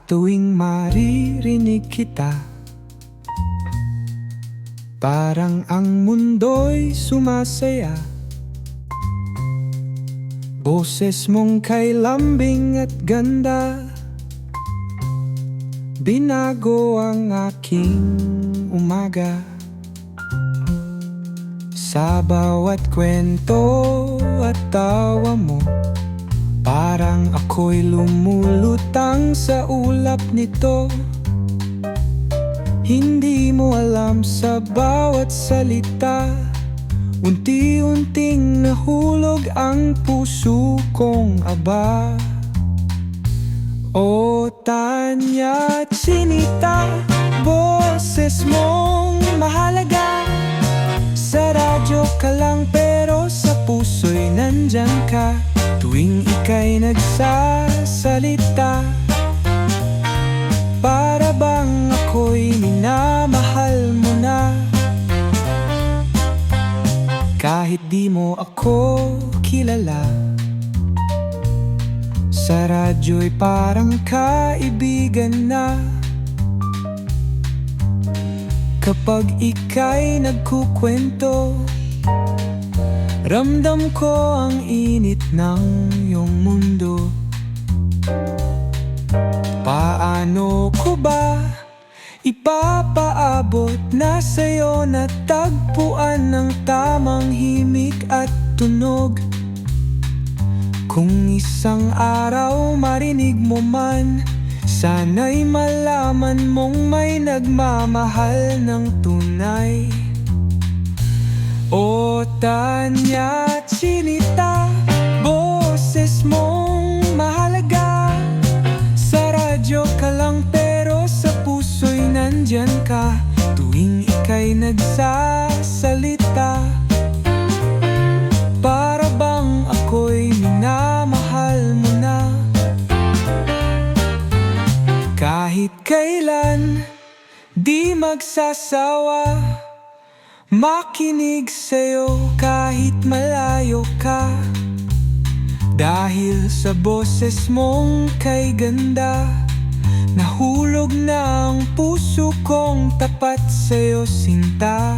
Tuwing maririnig kita, parang ang mundo'y sumasaya. Boses mong kay lambing at ganda, binago ang aking umaga. Sa bawat kwento at tawa mo, parang ako'y lumulutang sa ulap nito. Hindi mo alam, sa bawat salita, unti-unting nahulog ang puso kong aba. O Tanya Chinita, boses mong mahalaga. Sa radyo ka lang pero sa puso'y nandyan ka. Tuwing ika'y nagsasalita, para bang ako'y minamahal mo na. Kahit di mo ako kilala, sa radyo'y parang kaibigan na. Kapag ika'y nagkukwento, ramdam ko ang init ng iyong mundo. Paano ko ba ipapaabot na sa'yo na tagpuan ng tamang himig at tunog? Kung isang araw marinig mo man, sana'y malaman mong may nagmamahal ng tunay. O Tanya Chinita, boses mong mahalaga. Sa radyo ka lang pero sa puso'y nandyan ka. Tuwing ika'y nagsasalita, para bang ako'y minamahal mo na. Kahit kailan, di magsasawa makinig sa'yo kahit malayo ka. Dahil sa boses mong kay ganda, nahulog na ang puso kong tapat sa'yo, sinta.